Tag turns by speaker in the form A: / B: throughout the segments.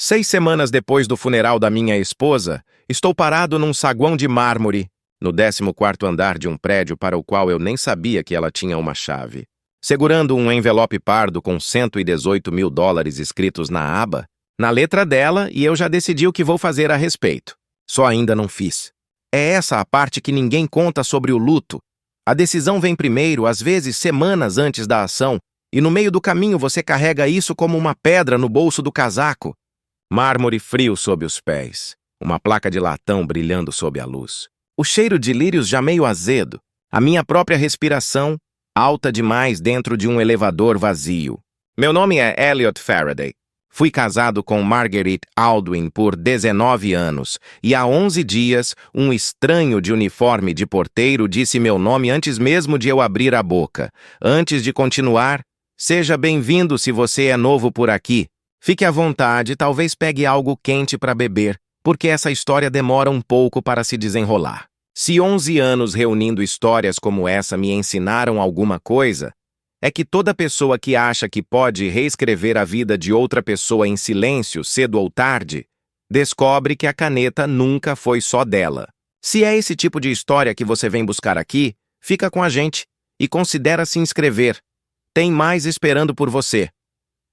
A: 6 semanas depois do funeral da minha esposa, estou parado num saguão de mármore, no 14º andar de um prédio para o qual eu nem sabia que ela tinha uma chave. Segurando um envelope pardo com 118 mil dólares escritos na aba, na letra dela, e eu já decidi o que vou fazer a respeito. Só ainda não fiz. É essa a parte que ninguém conta sobre o luto. A decisão vem primeiro, às vezes semanas antes da ação, e no meio do caminho você carrega isso como uma pedra no bolso do casaco. Mármore frio sob os pés, uma placa de latão brilhando sob a luz. O cheiro de lírios já meio azedo, a minha própria respiração, alta demais dentro de um elevador vazio. Meu nome é Elliot Faraday. Fui casado com Marguerite Aldwin por 19 anos, e há 11 dias, um estranho de uniforme de porteiro disse meu nome antes mesmo de eu abrir a boca. Antes de continuar, seja bem-vindo se você é novo por aqui. Fique à vontade, talvez pegue algo quente para beber, porque essa história demora um pouco para se desenrolar. Se 11 anos reunindo histórias como essa me ensinaram alguma coisa, é que toda pessoa que acha que pode reescrever a vida de outra pessoa em silêncio, cedo ou tarde, descobre que a caneta nunca foi só dela. Se é esse tipo de história que você vem buscar aqui, fica com a gente e considera se inscrever. Tem mais esperando por você.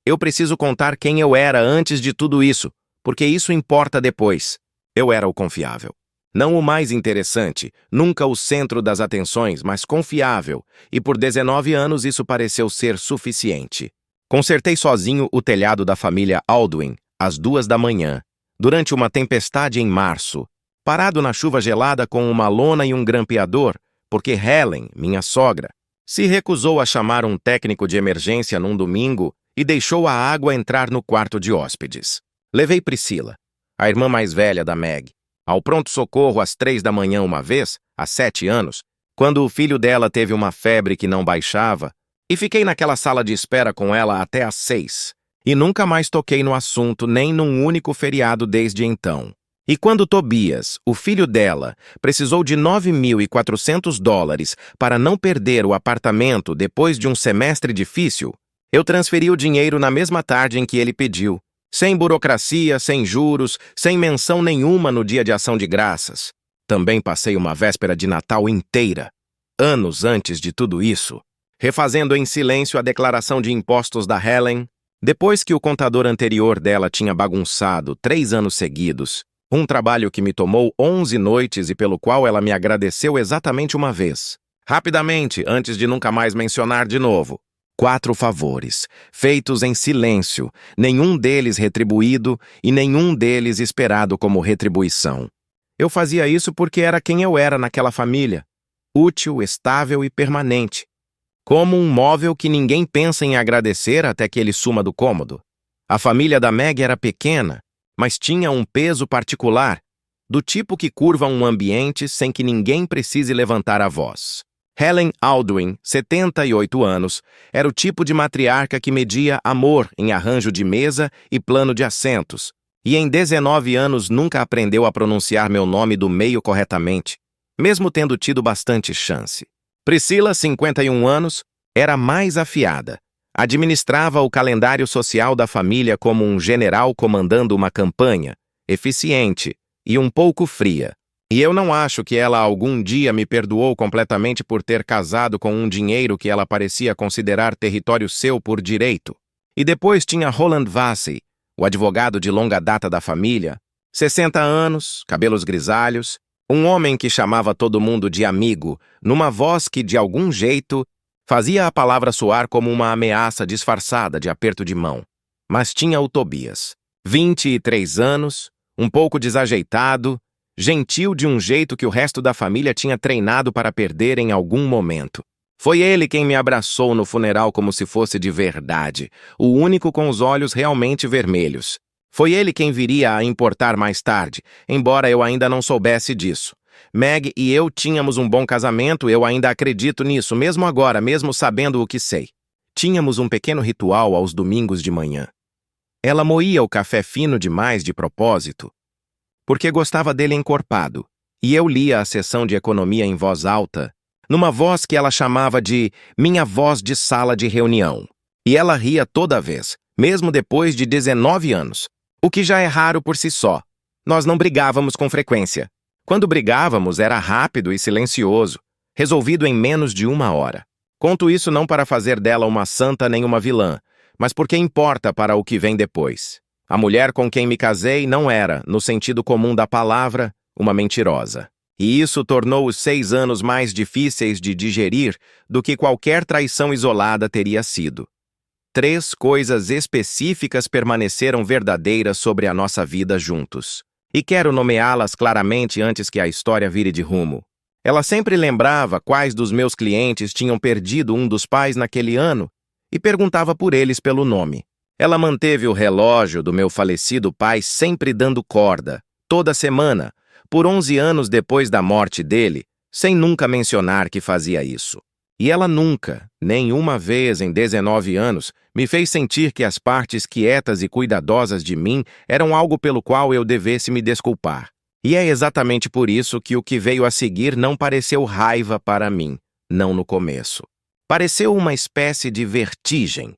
A: Eu preciso contar quem eu era antes de tudo isso, porque isso importa depois. Eu era o confiável. Não o mais interessante, nunca o centro das atenções, mas confiável, e por 19 anos isso pareceu ser suficiente. Consertei sozinho o telhado da família Aldwin, às 2 da manhã, durante uma tempestade em março, parado na chuva gelada com uma lona e um grampeador, porque Helen, minha sogra, se recusou a chamar um técnico de emergência num domingo e deixou a água entrar no quarto de hóspedes. Levei Priscila, a irmã mais velha da Meg, ao pronto-socorro às 3 da manhã uma vez, há 7 anos, quando o filho dela teve uma febre que não baixava, e fiquei naquela sala de espera com ela até às 6, e nunca mais toquei no assunto nem num único feriado desde então. E quando Tobias, o filho dela, precisou de 9.400 dólares para não perder o apartamento depois de um semestre difícil, eu transferi o dinheiro na mesma tarde em que ele pediu, sem burocracia, sem juros, sem menção nenhuma no dia de ação de graças. Também passei uma véspera de Natal inteira, anos antes de tudo isso, refazendo em silêncio a declaração de impostos da Helen, depois que o contador anterior dela tinha bagunçado 3 anos seguidos, um trabalho que me tomou 11 noites e pelo qual ela me agradeceu exatamente uma vez. Rapidamente, antes de nunca mais mencionar de novo. 4 favores, feitos em silêncio, nenhum deles retribuído e nenhum deles esperado como retribuição. Eu fazia isso porque era quem eu era naquela família, útil, estável e permanente. Como um móvel que ninguém pensa em agradecer até que ele suma do cômodo. A família da Meg era pequena, mas tinha um peso particular, do tipo que curva um ambiente sem que ninguém precise levantar a voz. Helen Aldwin, 78 anos, era o tipo de matriarca que media amor em arranjo de mesa e plano de assentos, e em 19 anos nunca aprendeu a pronunciar meu nome do meio corretamente, mesmo tendo tido bastante chance. Priscila, 51 anos, era mais afiada. Administrava o calendário social da família como um general comandando uma campanha, eficiente e um pouco fria. E eu não acho que ela algum dia me perdoou completamente por ter casado com um dinheiro que ela parecia considerar território seu por direito. E depois tinha Roland Vassey, o advogado de longa data da família, 60 anos, cabelos grisalhos, um homem que chamava todo mundo de amigo, numa voz que, de algum jeito, fazia a palavra soar como uma ameaça disfarçada de aperto de mão. Mas tinha o Tobias, 23 anos, um pouco desajeitado, gentil de um jeito que o resto da família tinha treinado para perder em algum momento. Foi ele quem me abraçou no funeral como se fosse de verdade, o único com os olhos realmente vermelhos. Foi ele quem viria a importar mais tarde, embora eu ainda não soubesse disso. Meg e eu tínhamos um bom casamento, eu ainda acredito nisso, mesmo agora, mesmo sabendo o que sei. Tínhamos um pequeno ritual aos domingos de manhã. Ela moía o café fino demais de propósito, porque gostava dele encorpado, e eu lia a seção de economia em voz alta, numa voz que ela chamava de minha voz de sala de reunião. E ela ria toda vez, mesmo depois de 19 anos. O que já é raro por si só. Nós não brigávamos com frequência. Quando brigávamos, era rápido e silencioso, resolvido em menos de 1 hora. Conto isso não para fazer dela uma santa nem uma vilã, mas porque importa para o que vem depois. A mulher com quem me casei não era, no sentido comum da palavra, uma mentirosa. E isso tornou os 6 anos mais difíceis de digerir do que qualquer traição isolada teria sido. 3 coisas específicas permaneceram verdadeiras sobre a nossa vida juntos. E quero nomeá-las claramente antes que a história vire de rumo. Ela sempre lembrava quais dos meus clientes tinham perdido um dos pais naquele ano e perguntava por eles pelo nome. Ela manteve o relógio do meu falecido pai sempre dando corda, toda semana, por 11 anos depois da morte dele, sem nunca mencionar que fazia isso. E ela nunca, nenhuma vez em 19 anos, me fez sentir que as partes quietas e cuidadosas de mim eram algo pelo qual eu devesse me desculpar. E é exatamente por isso que o que veio a seguir não pareceu raiva para mim, não no começo. Pareceu uma espécie de vertigem.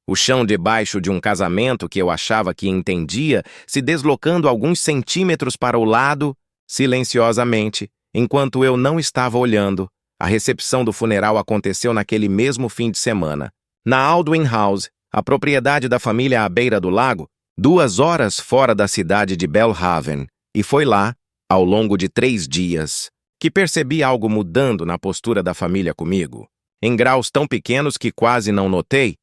A: O chão debaixo de um casamento que eu achava que entendia se deslocando alguns centímetros para o lado, silenciosamente, enquanto eu não estava olhando. A recepção do funeral aconteceu naquele mesmo fim de semana, na Aldwyn House, a propriedade da família à beira do lago, 2 horas fora da cidade de Belhaven, e foi lá, ao longo de 3 dias, que percebi algo mudando na postura da família comigo, em graus tão pequenos que quase não notei,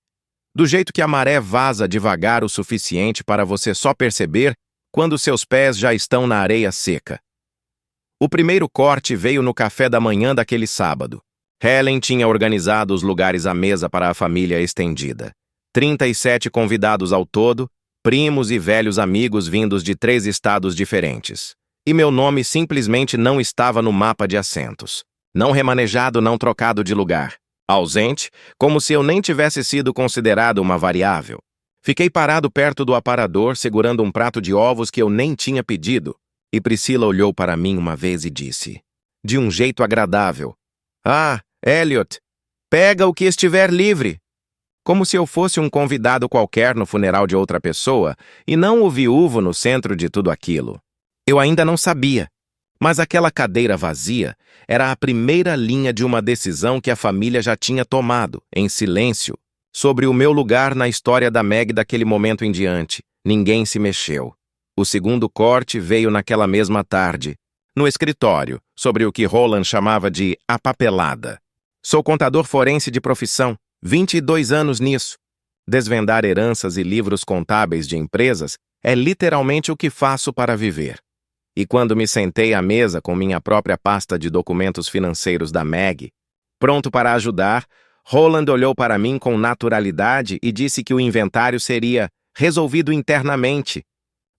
A: do jeito que a maré vaza devagar o suficiente para você só perceber quando seus pés já estão na areia seca. O primeiro corte veio no café da manhã daquele sábado. Helen tinha organizado os lugares à mesa para a família estendida. 37 convidados ao todo, primos e velhos amigos vindos de 3 estados diferentes. E meu nome simplesmente não estava no mapa de assentos. Não remanejado, não trocado de lugar. Ausente, como se eu nem tivesse sido considerado uma variável. Fiquei parado perto do aparador, segurando um prato de ovos que eu nem tinha pedido. E Priscila olhou para mim uma vez e disse, de um jeito agradável, "Ah, Elliot, pega o que estiver livre." Como se eu fosse um convidado qualquer no funeral de outra pessoa e não o viúvo no centro de tudo aquilo. Eu ainda não sabia, mas aquela cadeira vazia era a primeira linha de uma decisão que a família já tinha tomado, em silêncio, sobre o meu lugar na história da Meg daquele momento em diante. Ninguém se mexeu. O segundo corte veio naquela mesma tarde, no escritório, sobre o que Roland chamava de a papelada. Sou contador forense de profissão, 22 anos nisso. Desvendar heranças e livros contábeis de empresas é literalmente o que faço para viver. E quando me sentei à mesa com minha própria pasta de documentos financeiros da Meg, pronto para ajudar, Roland olhou para mim com naturalidade e disse que o inventário seria resolvido internamente,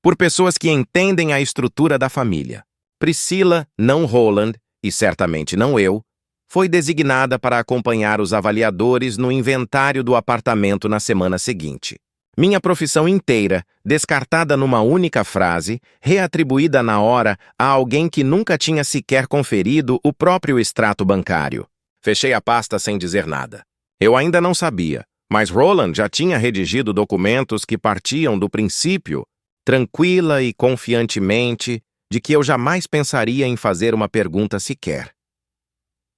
A: por pessoas que entendem a estrutura da família. Priscila, não Roland, e certamente não eu, foi designada para acompanhar os avaliadores no inventário do apartamento na semana seguinte. Minha profissão inteira, descartada numa única frase, reatribuída na hora a alguém que nunca tinha sequer conferido o próprio extrato bancário. Fechei a pasta sem dizer nada. Eu ainda não sabia, mas Roland já tinha redigido documentos que partiam do princípio, tranquila e confiantemente, de que eu jamais pensaria em fazer uma pergunta sequer.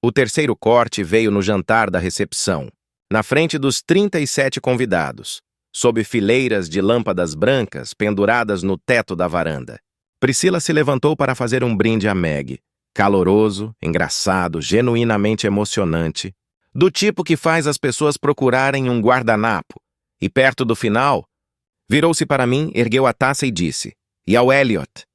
A: O terceiro corte veio no jantar da recepção, na frente dos 37 convidados, sob fileiras de lâmpadas brancas penduradas no teto da varanda. Priscila se levantou para fazer um brinde a Meg, caloroso, engraçado, genuinamente emocionante, do tipo que faz as pessoas procurarem um guardanapo, e perto do final, virou-se para mim, ergueu a taça e disse, "E ao Elliot,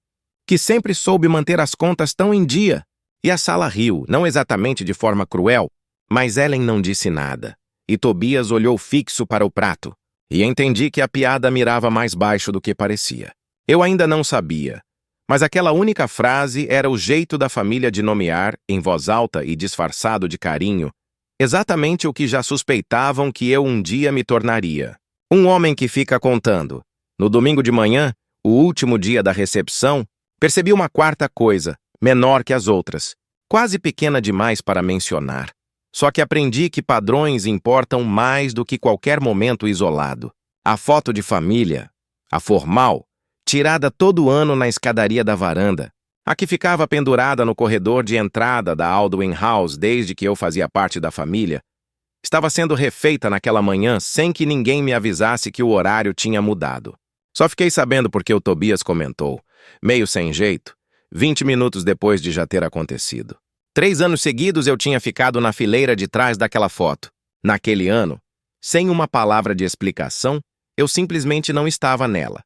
A: que sempre soube manter as contas tão em dia." E a sala riu, não exatamente de forma cruel, mas Ellen não disse nada, e Tobias olhou fixo para o prato, e entendi que a piada mirava mais baixo do que parecia. Eu ainda não sabia, mas aquela única frase era o jeito da família de nomear, em voz alta e disfarçado de carinho, exatamente o que já suspeitavam que eu um dia me tornaria. Um homem que fica contando. No domingo de manhã, o último dia da recepção, percebi uma quarta coisa, menor que as outras, quase pequena demais para mencionar. Só que aprendi que padrões importam mais do que qualquer momento isolado. A foto de família, a formal, atirada todo ano na escadaria da varanda, a que ficava pendurada no corredor de entrada da Aldwin House desde que eu fazia parte da família, estava sendo refeita naquela manhã sem que ninguém me avisasse que o horário tinha mudado. Só fiquei sabendo porque o Tobias comentou, meio sem jeito, 20 minutos depois de já ter acontecido. 3 anos seguidos eu tinha ficado na fileira de trás daquela foto. Naquele ano, sem uma palavra de explicação, eu simplesmente não estava nela.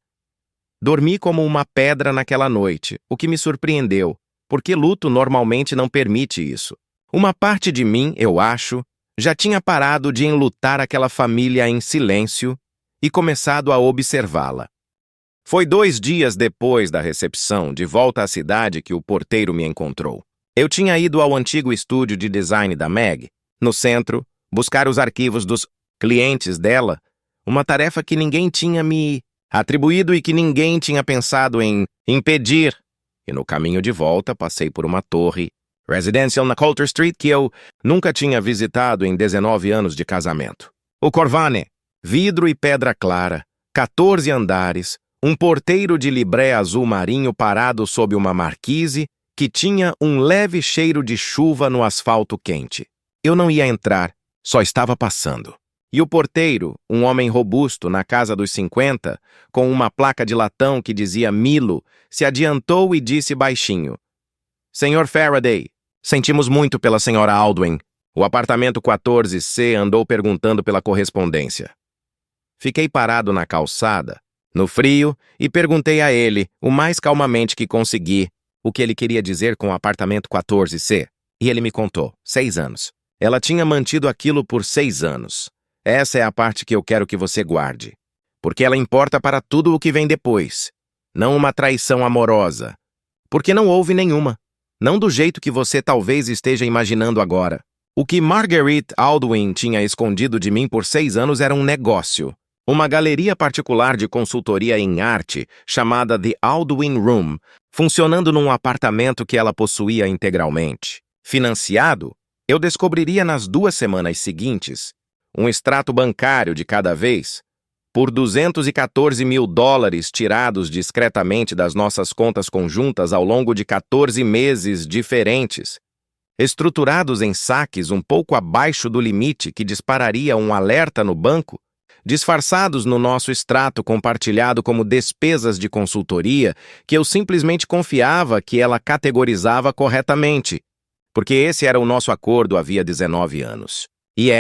A: Dormi como uma pedra naquela noite, o que me surpreendeu, porque luto normalmente não permite isso. Uma parte de mim, eu acho, já tinha parado de enlutar aquela família em silêncio e começado a observá-la. Foi 2 dias depois da recepção, de volta à cidade, que o porteiro me encontrou. Eu tinha ido ao antigo estúdio de design da Meg, no centro, buscar os arquivos dos clientes dela, uma tarefa que ninguém tinha me atribuído e que ninguém tinha pensado em impedir. E no caminho de volta passei por uma torre residential na Coulter Street que eu nunca tinha visitado em 19 anos de casamento. O Corvane, vidro e pedra clara, 14 andares, um porteiro de libré azul marinho parado sob uma marquise que tinha um leve cheiro de chuva no asfalto quente. Eu não ia entrar, só estava passando. E o porteiro, um homem robusto na casa dos 50, com uma placa de latão que dizia Milo, se adiantou e disse baixinho: "Senhor Faraday, sentimos muito pela senhora Aldwin." O apartamento 14C andou perguntando pela correspondência. Fiquei parado na calçada, no frio, e perguntei a ele, o mais calmamente que consegui, o que ele queria dizer com o apartamento 14C. E ele me contou, 6 anos. Ela tinha mantido aquilo por 6 anos. Essa é a parte que eu quero que você guarde, porque ela importa para tudo o que vem depois. Não uma traição amorosa, porque não houve nenhuma. Não do jeito que você talvez esteja imaginando agora. O que Marguerite Aldwin tinha escondido de mim por 6 anos era um negócio. Uma galeria particular de consultoria em arte, chamada The Aldwin Room, funcionando num apartamento que ela possuía integralmente. Financiado, eu descobriria nas 2 semanas seguintes um extrato bancário de cada vez, por $214 mil tirados discretamente das nossas contas conjuntas ao longo de 14 meses diferentes, estruturados em saques um pouco abaixo do limite que dispararia um alerta no banco, disfarçados no nosso extrato compartilhado como despesas de consultoria, que eu simplesmente confiava que ela categorizava corretamente, porque esse era o nosso acordo havia 19 anos. E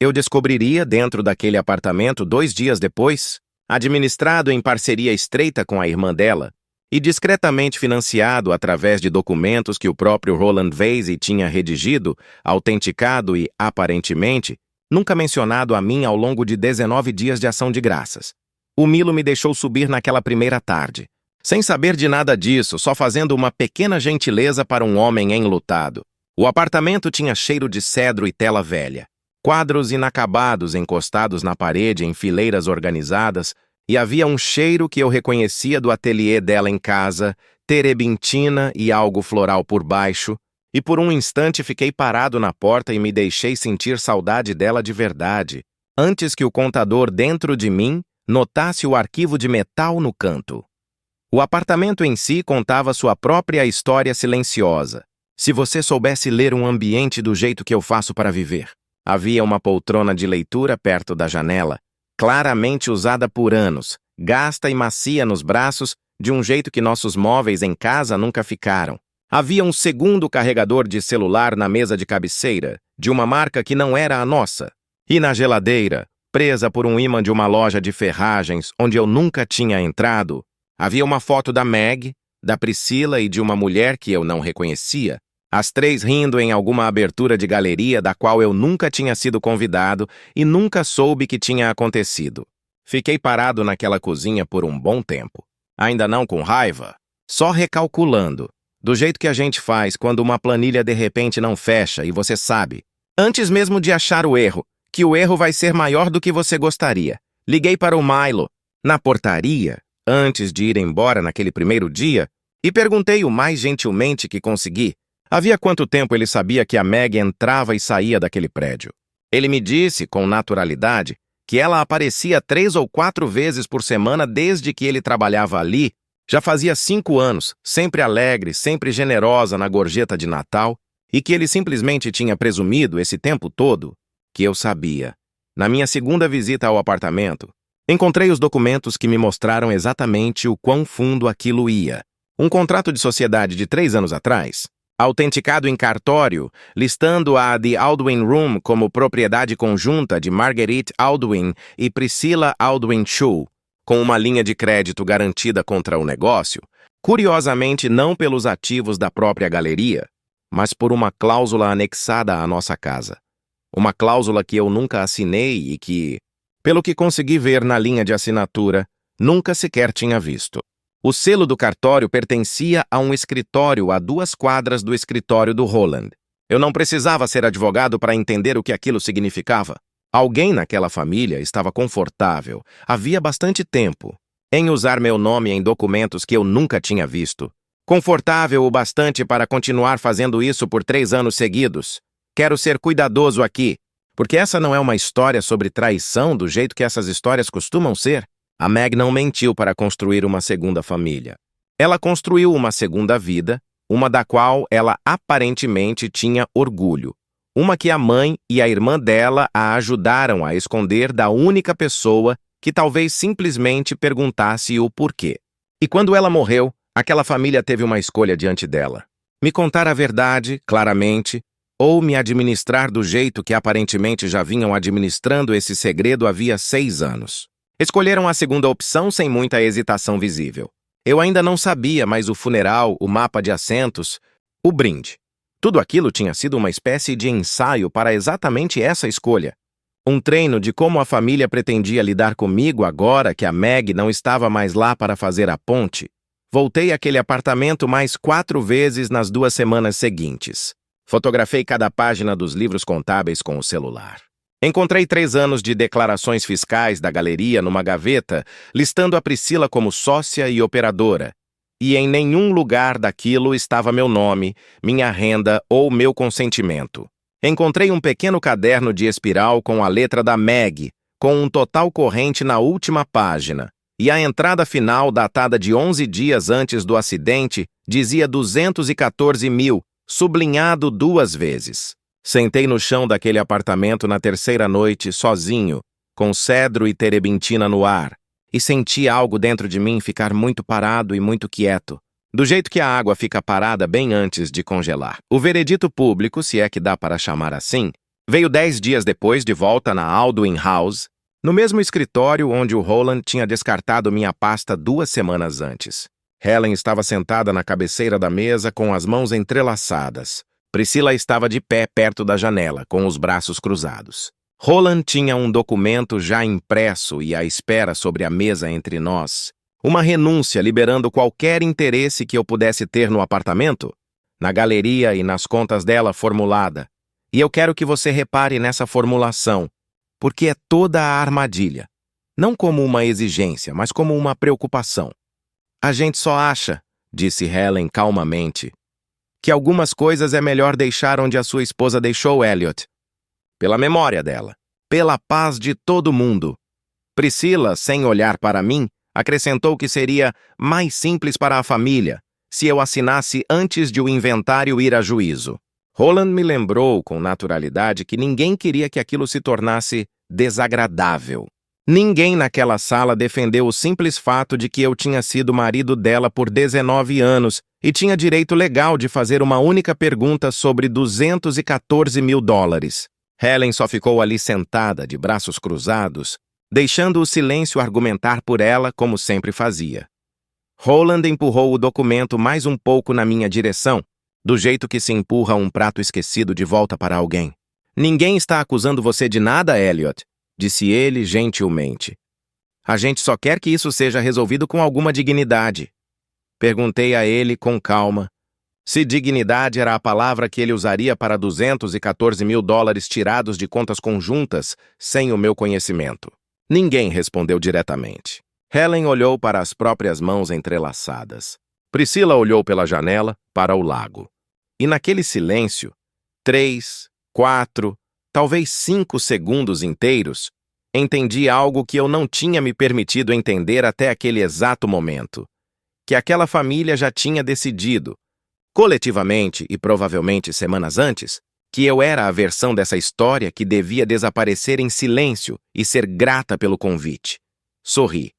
A: eu descobriria dentro daquele apartamento 2 dias depois, administrado em parceria estreita com a irmã dela e discretamente financiado através de documentos que o próprio Roland Vasey tinha redigido, autenticado e, aparentemente, nunca mencionado a mim ao longo de 19 dias de ação de graças. O Milo me deixou subir naquela primeira tarde, sem saber de nada disso, só fazendo uma pequena gentileza para um homem enlutado. O apartamento tinha cheiro de cedro e tela velha. Quadros inacabados encostados na parede em fileiras organizadas, e havia um cheiro que eu reconhecia do ateliê dela em casa, terebintina e algo floral por baixo, e por um instante fiquei parado na porta e me deixei sentir saudade dela de verdade, antes que o contador dentro de mim notasse o arquivo de metal no canto. O apartamento em si contava sua própria história silenciosa. Se você soubesse ler um ambiente do jeito que eu faço para viver. Havia uma poltrona de leitura perto da janela, claramente usada por anos, gasta e macia nos braços, de um jeito que nossos móveis em casa nunca ficaram. Havia um segundo carregador de celular na mesa de cabeceira, de uma marca que não era a nossa. E na geladeira, presa por um ímã de uma loja de ferragens onde eu nunca tinha entrado, havia uma foto da Meg, da Priscila e de uma mulher que eu não reconhecia. As 3 rindo em alguma abertura de galeria da qual eu nunca tinha sido convidado e nunca soube que tinha acontecido. Fiquei parado naquela cozinha por um bom tempo. Ainda não com raiva, só recalculando, do jeito que a gente faz quando uma planilha de repente não fecha e você sabe, antes mesmo de achar o erro, que o erro vai ser maior do que você gostaria. Liguei para o Milo, na portaria, antes de ir embora naquele primeiro dia, e perguntei o mais gentilmente que consegui. Havia quanto tempo ele sabia que a Meg entrava e saía daquele prédio. Ele me disse, com naturalidade, que ela aparecia 3 ou 4 vezes por semana desde que ele trabalhava ali. Já fazia 5 anos, sempre alegre, sempre generosa na gorjeta de Natal, e que ele simplesmente tinha presumido esse tempo todo que eu sabia. Na minha segunda visita ao apartamento, encontrei os documentos que me mostraram exatamente o quão fundo aquilo ia. Um contrato de sociedade de 3 anos atrás, autenticado em cartório, listando a The Aldwin Room como propriedade conjunta de Marguerite Aldwin e Priscilla Aldwin Chu, com uma linha de crédito garantida contra o negócio, curiosamente não pelos ativos da própria galeria, mas por uma cláusula anexada à nossa casa. Uma cláusula que eu nunca assinei e que, pelo que consegui ver na linha de assinatura, nunca sequer tinha visto. O selo do cartório pertencia a um escritório a 2 quadras do escritório do Roland. Eu não precisava ser advogado para entender o que aquilo significava. Alguém naquela família estava confortável, havia bastante tempo, em usar meu nome em documentos que eu nunca tinha visto. Confortável o bastante para continuar fazendo isso por 3 anos seguidos. Quero ser cuidadoso aqui, porque essa não é uma história sobre traição do jeito que essas histórias costumam ser. A Meg não mentiu para construir uma segunda família. Ela construiu uma segunda vida, uma da qual ela aparentemente tinha orgulho. Uma que a mãe e a irmã dela a ajudaram a esconder da única pessoa que talvez simplesmente perguntasse o porquê. E quando ela morreu, aquela família teve uma escolha diante dela: me contar a verdade, claramente, ou me administrar do jeito que aparentemente já vinham administrando esse segredo havia 6 anos. Escolheram a segunda opção sem muita hesitação visível. Eu ainda não sabia, mas o funeral, o mapa de assentos, o brinde. Tudo aquilo tinha sido uma espécie de ensaio para exatamente essa escolha. Um treino de como a família pretendia lidar comigo agora que a Meg não estava mais lá para fazer a ponte. Voltei àquele apartamento mais 4 vezes nas 2 semanas seguintes. Fotografei cada página dos livros contábeis com o celular. Encontrei 3 anos de declarações fiscais da galeria numa gaveta, listando a Priscilla como sócia e operadora. E em nenhum lugar daquilo estava meu nome, minha renda ou meu consentimento. Encontrei um pequeno caderno de espiral com a letra da Meg, com um total corrente na última página. E a entrada final, datada de 11 dias antes do acidente, dizia 214 mil, sublinhado 2 vezes. Sentei no chão daquele apartamento na 3ª noite, sozinho, com cedro e terebintina no ar, e senti algo dentro de mim ficar muito parado e muito quieto, do jeito que a água fica parada bem antes de congelar. O veredito público, se é que dá para chamar assim, veio 10 dias depois de volta na Aldwin House, no mesmo escritório onde o Roland tinha descartado minha pasta 2 semanas antes. Helen estava sentada na cabeceira da mesa com as mãos entrelaçadas. Priscilla estava de pé perto da janela, com os braços cruzados. Roland tinha um documento já impresso e à espera sobre a mesa entre nós. Uma renúncia liberando qualquer interesse que eu pudesse ter no apartamento, na galeria e nas contas dela formulada. E eu quero que você repare nessa formulação, porque é toda a armadilha. Não como uma exigência, mas como uma preocupação. A gente só acha, disse Helen calmamente, que algumas coisas é melhor deixar onde a sua esposa deixou Elliot. Pela memória dela. Pela paz de todo mundo. Priscilla, sem olhar para mim, acrescentou que seria mais simples para a família se eu assinasse antes de o inventário ir a juízo. Roland me lembrou com naturalidade que ninguém queria que aquilo se tornasse desagradável. Ninguém naquela sala defendeu o simples fato de que eu tinha sido marido dela por 19 anos e tinha direito legal de fazer uma única pergunta sobre 214 mil dólares. Helen só ficou ali sentada, de braços cruzados, deixando o silêncio argumentar por ela, como sempre fazia. Roland empurrou o documento mais um pouco na minha direção, do jeito que se empurra um prato esquecido de volta para alguém. Ninguém está acusando você de nada, Elliot, disse ele gentilmente. A gente só quer que isso seja resolvido com alguma dignidade. Perguntei a ele com calma se dignidade era a palavra que ele usaria para 214 mil dólares tirados de contas conjuntas sem o meu conhecimento. Ninguém respondeu diretamente. Helen olhou para as próprias mãos entrelaçadas. Priscilla olhou pela janela para o lago. E naquele silêncio, 3, 4, talvez 5 segundos inteiros, entendi algo que eu não tinha me permitido entender até aquele exato momento. Que aquela família já tinha decidido, coletivamente e provavelmente semanas antes, que eu era a versão dessa história que devia desaparecer em silêncio e ser grata pelo convite. Sorri.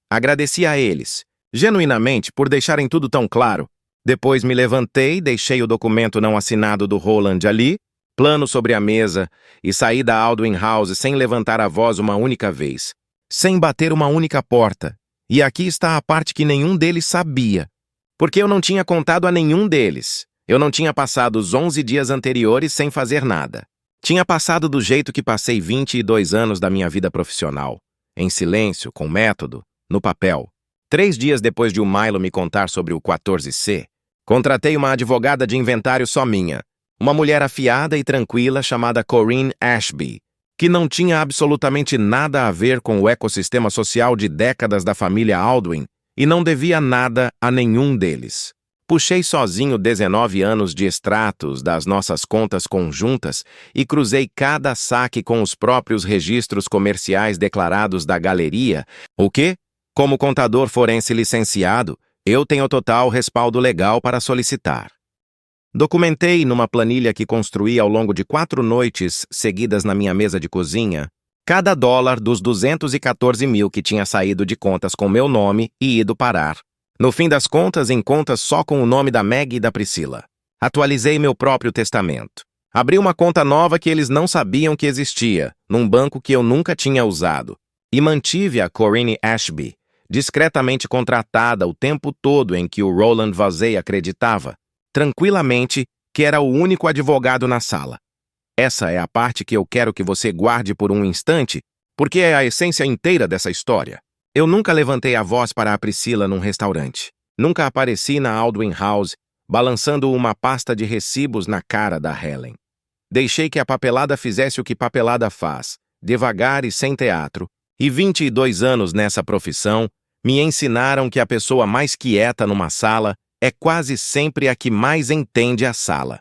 A: Agradeci a eles, genuinamente, por deixarem tudo tão claro. Depois me levantei, deixei o documento não assinado do Roland ali, plano sobre a mesa, e saí da Aldwin House sem levantar a voz uma única vez, sem bater uma única porta. E aqui está a parte que nenhum deles sabia, porque eu não tinha contado a nenhum deles. Eu não tinha passado os 11 dias anteriores sem fazer nada. Tinha passado do jeito que passei 22 anos da minha vida profissional, em silêncio, com método, no papel. 3 dias depois de o Milo me contar sobre o 14C, contratei uma advogada de inventário só minha, uma mulher afiada e tranquila chamada Corinne Ashby, que não tinha absolutamente nada a ver com o ecossistema social de décadas da família Aldwin e não devia nada a nenhum deles. Puxei sozinho 19 anos de extratos das nossas contas conjuntas e cruzei cada saque com os próprios registros comerciais declarados da galeria, o que, como contador forense licenciado, eu tenho total respaldo legal para solicitar. Documentei numa planilha que construí ao longo de 4 noites seguidas na minha mesa de cozinha cada dólar dos 214 mil que tinha saído de contas com meu nome e ido parar. No fim das contas, em contas só com o nome da Meg e da Priscila. Atualizei meu próprio testamento. Abri uma conta nova que eles não sabiam que existia, num banco que eu nunca tinha usado. E mantive a Corinne Ashby, discretamente contratada o tempo todo em que o Roland Vasey acreditava, tranquilamente, que era o único advogado na sala. Essa é a parte que eu quero que você guarde por um instante, porque é a essência inteira dessa história. Eu nunca levantei a voz para a Priscila num restaurante. Nunca apareci na Aldwin House, balançando uma pasta de recibos na cara da Helen. Deixei que a papelada fizesse o que papelada faz, devagar e sem teatro, e 22 anos nessa profissão me ensinaram que a pessoa mais quieta numa sala é quase sempre a que mais entende a sala.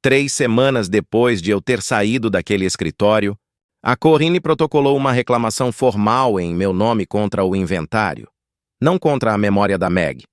A: 3 semanas depois de eu ter saído daquele escritório, a Corinne protocolou uma reclamação formal em meu nome contra o inventário, não contra a memória da Meg,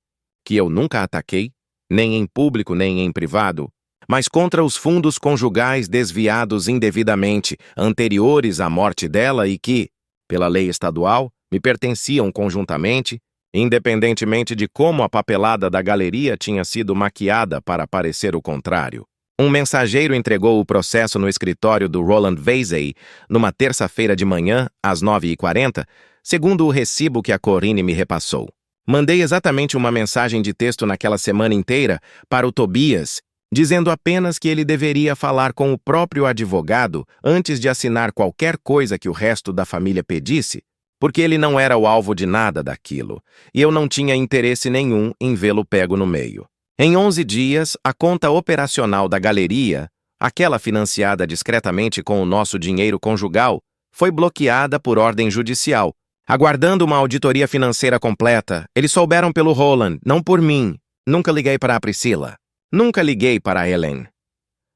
A: que eu nunca ataquei, nem em público nem em privado, mas contra os fundos conjugais desviados indevidamente anteriores à morte dela e que, pela lei estadual, me pertenciam conjuntamente, independentemente de como a papelada da galeria tinha sido maquiada para parecer o contrário. Um mensageiro entregou o processo no escritório do Roland Vasey numa terça-feira de manhã, às 9h40, segundo o recibo que a Corinne me repassou. Mandei exatamente uma mensagem de texto naquela semana inteira para o Tobias, dizendo apenas que ele deveria falar com o próprio advogado antes de assinar qualquer coisa que o resto da família pedisse, porque ele não era o alvo de nada daquilo, e eu não tinha interesse nenhum em vê-lo pego no meio. Em 11 dias, a conta operacional da galeria, aquela financiada discretamente com o nosso dinheiro conjugal, foi bloqueada por ordem judicial. Aguardando uma auditoria financeira completa, eles souberam pelo Roland, não por mim. Nunca liguei para a Priscila. Nunca liguei para a Helen.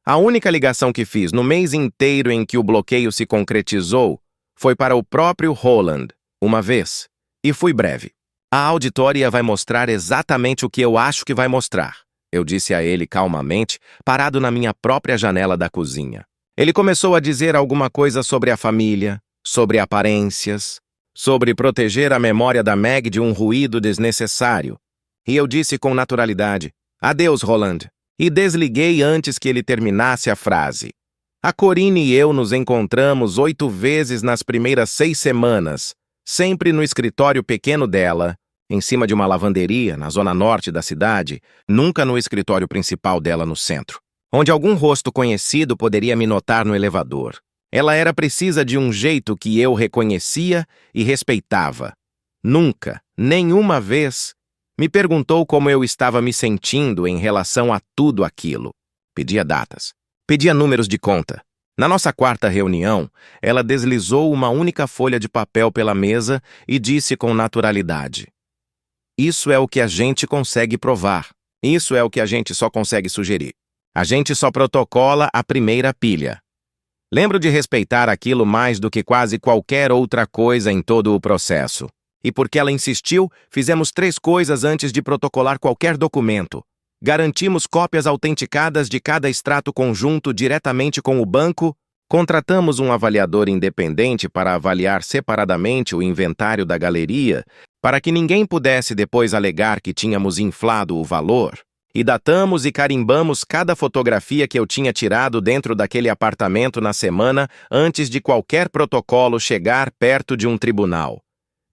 A: A única ligação que fiz no mês inteiro em que o bloqueio se concretizou foi para o próprio Roland, uma vez, e fui breve. A auditoria vai mostrar exatamente o que eu acho que vai mostrar, eu disse a ele calmamente, parado na minha própria janela da cozinha. Ele começou a dizer alguma coisa sobre a família, sobre aparências, sobre proteger a memória da Meg de um ruído desnecessário. E eu disse com naturalidade, adeus, Roland, e desliguei antes que ele terminasse a frase. A Corinne e eu nos encontramos 8 vezes nas primeiras 6 semanas, sempre no escritório pequeno dela, em cima de uma lavanderia, na zona norte da cidade, nunca no escritório principal dela no centro, onde algum rosto conhecido poderia me notar no elevador. Ela era precisa de um jeito que eu reconhecia e respeitava. Nunca, nenhuma vez, me perguntou como eu estava me sentindo em relação a tudo aquilo. Pedia datas, pedia números de conta. Na nossa 4ª reunião, ela deslizou uma única folha de papel pela mesa e disse com naturalidade: isso é o que a gente consegue provar. Isso é o que a gente só consegue sugerir. A gente só protocola a primeira pilha. Lembro de respeitar aquilo mais do que quase qualquer outra coisa em todo o processo. E porque ela insistiu, fizemos 3 coisas antes de protocolar qualquer documento. Garantimos cópias autenticadas de cada extrato conjunto diretamente com o banco, contratamos um avaliador independente para avaliar separadamente o inventário da galeria, para que ninguém pudesse depois alegar que tínhamos inflado o valor, e datamos e carimbamos cada fotografia que eu tinha tirado dentro daquele apartamento na semana antes de qualquer protocolo chegar perto de um tribunal.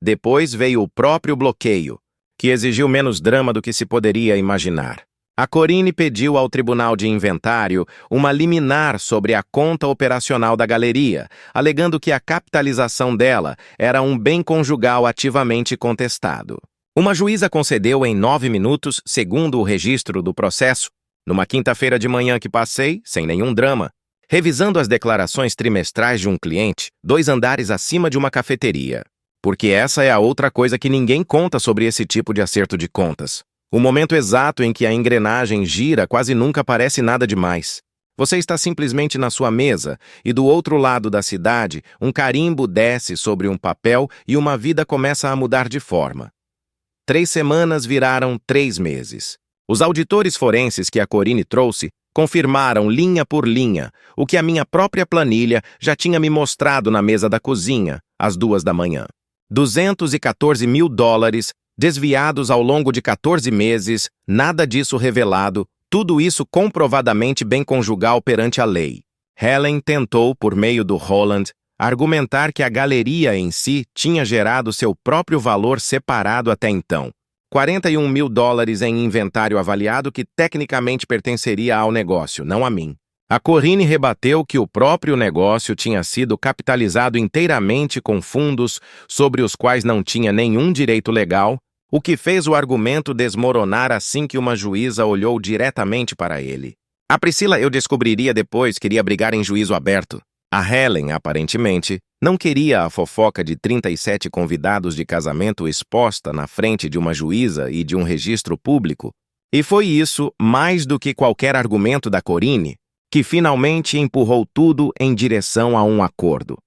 A: Depois veio o próprio bloqueio, que exigiu menos drama do que se poderia imaginar. A Corinne pediu ao Tribunal de Inventário uma liminar sobre a conta operacional da galeria, alegando que a capitalização dela era um bem conjugal ativamente contestado. Uma juíza concedeu em 9 minutos, segundo o registro do processo, numa quinta-feira de manhã que passei, sem nenhum drama, revisando as declarações trimestrais de um cliente, 2 andares acima de uma cafeteria. Porque essa é a outra coisa que ninguém conta sobre esse tipo de acerto de contas. O momento exato em que a engrenagem gira quase nunca parece nada demais. Você está simplesmente na sua mesa e do outro lado da cidade, um carimbo desce sobre um papel e uma vida começa a mudar de forma. 3 semanas viraram 3 meses. Os auditores forenses que a Corinne trouxe confirmaram linha por linha o que a minha própria planilha já tinha me mostrado na mesa da cozinha, às 2 da manhã. $214 mil desviados ao longo de 14 meses, nada disso revelado, tudo isso comprovadamente bem conjugal perante a lei. Helen tentou, por meio do Holland, argumentar que a galeria em si tinha gerado seu próprio valor separado até então. $41 mil em inventário avaliado que tecnicamente pertenceria ao negócio, não a mim. A Corinne rebateu que o próprio negócio tinha sido capitalizado inteiramente com fundos sobre os quais não tinha nenhum direito legal, o que fez o argumento desmoronar assim que uma juíza olhou diretamente para ele. A Priscila, eu descobriria depois, queria brigar em juízo aberto. A Helen, aparentemente, não queria a fofoca de 37 convidados de casamento exposta na frente de uma juíza e de um registro público. E foi isso, mais do que qualquer argumento da Corinne, que finalmente empurrou tudo em direção a um acordo.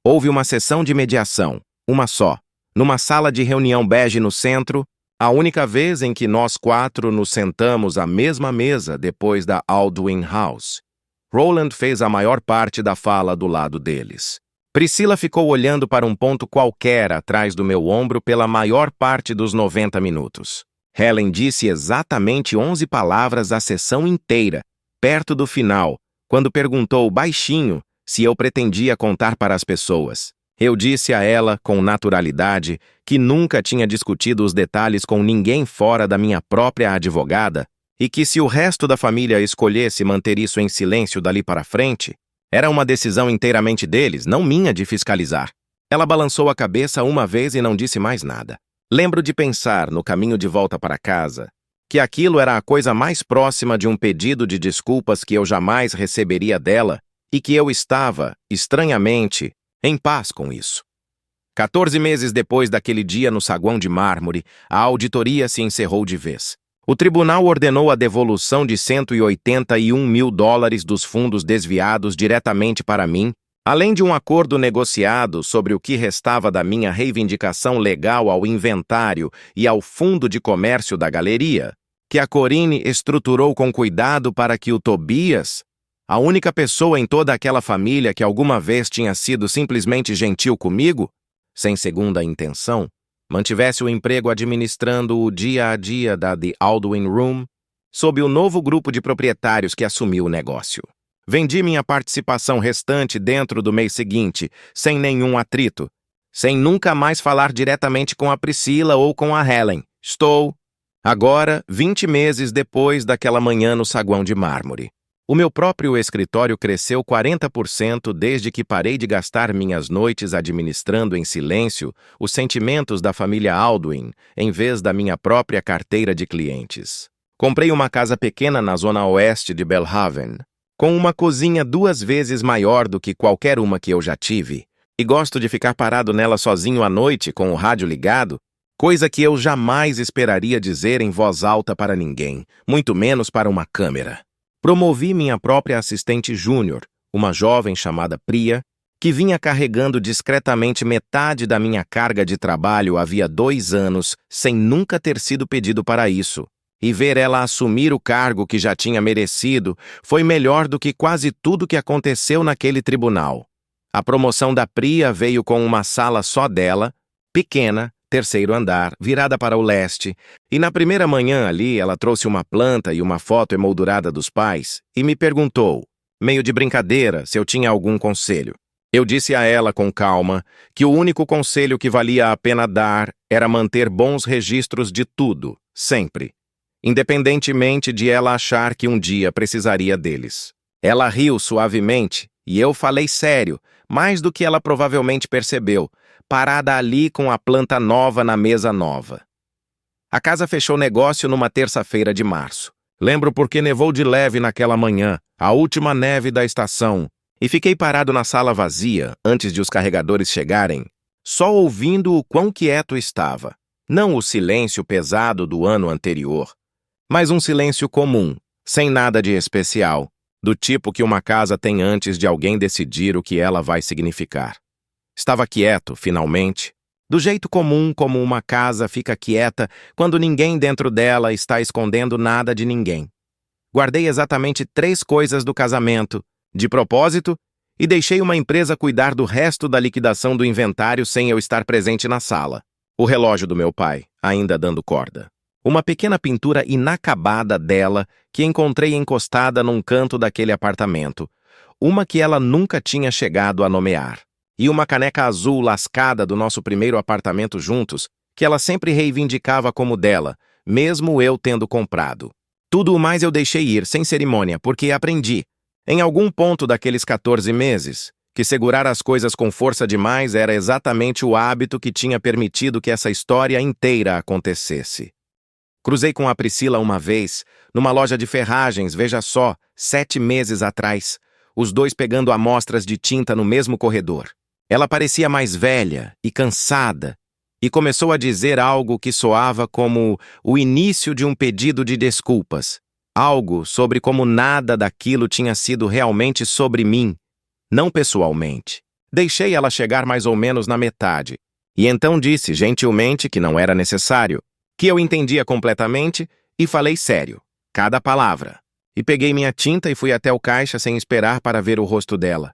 A: Houve uma sessão de mediação, uma só, numa sala de reunião bege no centro, a única vez em que nós 4 nos sentamos à mesma mesa depois da Aldwin House. Roland fez a maior parte da fala do lado deles. Priscila ficou olhando para um ponto qualquer atrás do meu ombro pela maior parte dos 90 minutos. Helen disse exatamente 11 palavras a sessão inteira, perto do final, quando perguntou baixinho se eu pretendia contar para as pessoas. Eu disse a ela, com naturalidade, que nunca tinha discutido os detalhes com ninguém fora da minha própria advogada e que se o resto da família escolhesse manter isso em silêncio dali para frente, era uma decisão inteiramente deles, não minha de fiscalizar. Ela balançou a cabeça uma vez e não disse mais nada. Lembro de pensar, no caminho de volta para casa, que aquilo era a coisa mais próxima de um pedido de desculpas que eu jamais receberia dela e que eu estava, estranhamente, em paz com isso. 14 meses depois daquele dia no saguão de mármore, a auditoria se encerrou de vez. O tribunal ordenou a devolução de $181 mil dos fundos desviados diretamente para mim, além de um acordo negociado sobre o que restava da minha reivindicação legal ao inventário e ao fundo de comércio da galeria, que a Corinne estruturou com cuidado para que o Tobias, a única pessoa em toda aquela família que alguma vez tinha sido simplesmente gentil comigo, sem segunda intenção, mantivesse o emprego administrando o dia a dia da The Aldwin Room, sob o novo grupo de proprietários que assumiu o negócio. Vendi minha participação restante dentro do mês seguinte, sem nenhum atrito, sem nunca mais falar diretamente com a Priscila ou com a Helen. Estou, agora, 20 meses depois daquela manhã no saguão de mármore. O meu próprio escritório cresceu 40% desde que parei de gastar minhas noites administrando em silêncio os sentimentos da família Aldwin, em vez da minha própria carteira de clientes. Comprei uma casa pequena na zona oeste de Belhaven, com uma cozinha 2 vezes maior do que qualquer uma que eu já tive, e gosto de ficar parado nela sozinho à noite com o rádio ligado, coisa que eu jamais esperaria dizer em voz alta para ninguém, muito menos para uma câmera. Promovi minha própria assistente júnior, uma jovem chamada Priya, que vinha carregando discretamente metade da minha carga de trabalho havia 2 anos, sem nunca ter sido pedido para isso. E ver ela assumir o cargo que já tinha merecido foi melhor do que quase tudo que aconteceu naquele tribunal. A promoção da Priya veio com uma sala só dela, pequena, 3º andar, virada para o leste, e na primeira manhã ali ela trouxe uma planta e uma foto emoldurada dos pais e me perguntou, meio de brincadeira, se eu tinha algum conselho. Eu disse a ela com calma que o único conselho que valia a pena dar era manter bons registros de tudo, sempre, independentemente de ela achar que um dia precisaria deles. Ela riu suavemente e eu falei sério, mais do que ela provavelmente percebeu, parada ali com a planta nova na mesa nova. A casa fechou negócio numa terça-feira de março. Lembro porque nevou de leve naquela manhã, a última neve da estação, e fiquei parado na sala vazia antes de os carregadores chegarem, só ouvindo o quão quieto estava. Não o silêncio pesado do ano anterior, mas um silêncio comum, sem nada de especial, do tipo que uma casa tem antes de alguém decidir o que ela vai significar. Estava quieto, finalmente, do jeito comum como uma casa fica quieta quando ninguém dentro dela está escondendo nada de ninguém. Guardei exatamente 3 coisas do casamento, de propósito, e deixei uma empresa cuidar do resto da liquidação do inventário sem eu estar presente na sala. O relógio do meu pai, ainda dando corda. Uma pequena pintura inacabada dela que encontrei encostada num canto daquele apartamento, uma que ela nunca tinha chegado a nomear. E uma caneca azul lascada do nosso primeiro apartamento juntos, que ela sempre reivindicava como dela, mesmo eu tendo comprado. Tudo o mais eu deixei ir, sem cerimônia, porque aprendi, em algum ponto daqueles 14 meses, que segurar as coisas com força demais era exatamente o hábito que tinha permitido que essa história inteira acontecesse. Cruzei com a Priscila uma vez, numa loja de ferragens, veja só, 7 meses atrás, os dois pegando amostras de tinta no mesmo corredor. Ela parecia mais velha e cansada, e começou a dizer algo que soava como o início de um pedido de desculpas. Algo sobre como nada daquilo tinha sido realmente sobre mim, não pessoalmente. Deixei ela chegar mais ou menos na metade, e então disse gentilmente que não era necessário, que eu entendia completamente e falei sério, cada palavra. E peguei minha tinta e fui até o caixa sem esperar para ver o rosto dela.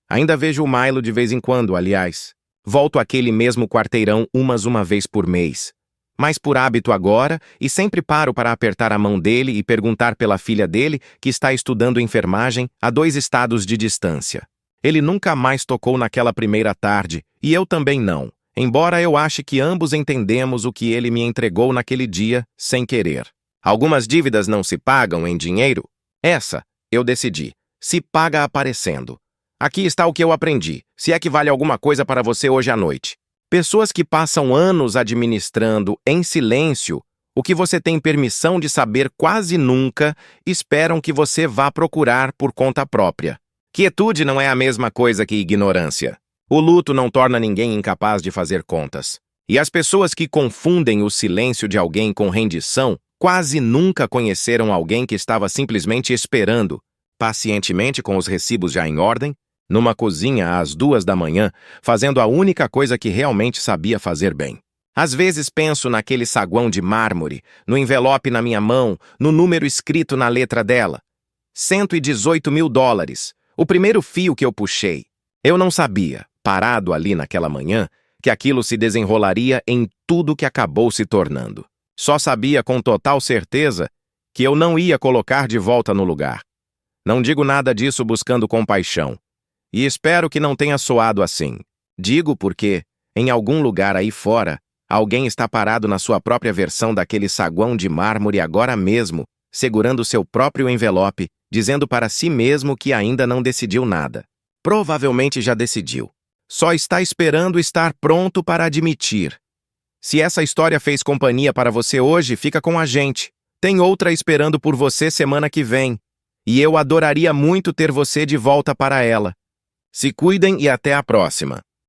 A: Ainda vejo o Milo de vez em quando, aliás. Volto àquele mesmo quarteirão uma vez por mês. Mas por hábito agora, e sempre paro para apertar a mão dele e perguntar pela filha dele, que está estudando enfermagem a 2 estados de distância. Ele nunca mais tocou naquela primeira tarde, e eu também não, embora eu ache que ambos entendemos o que ele me entregou naquele dia, sem querer. Algumas dívidas não se pagam em dinheiro? Essa, eu decidi, se paga aparecendo. Aqui está o que eu aprendi, se é que vale alguma coisa para você hoje à noite. Pessoas que passam anos administrando em silêncio o que você tem permissão de saber quase nunca, esperam que você vá procurar por conta própria. Quietude não é a mesma coisa que ignorância. O luto não torna ninguém incapaz de fazer contas. E as pessoas que confundem o silêncio de alguém com rendição quase nunca conheceram alguém que estava simplesmente esperando, pacientemente com os recibos já em ordem, numa cozinha às 2 da manhã, fazendo a única coisa que realmente sabia fazer bem. Às vezes penso naquele saguão de mármore, no envelope na minha mão, no número escrito na letra dela. $118.000, o primeiro fio que eu puxei. Eu não sabia, parado ali naquela manhã, que aquilo se desenrolaria em tudo que acabou se tornando. Só sabia com total certeza que eu não ia colocar de volta no lugar. Não digo nada disso buscando compaixão. E espero que não tenha soado assim. Digo porque, em algum lugar aí fora, alguém está parado na sua própria versão daquele saguão de mármore agora mesmo, segurando seu próprio envelope, dizendo para si mesmo que ainda não decidiu nada. Provavelmente já decidiu. Só está esperando estar pronto para admitir. Se essa história fez companhia para você hoje, fica com a gente. Tem outra esperando por você semana que vem. E eu adoraria muito ter você de volta para ela. Se cuidem e até a próxima.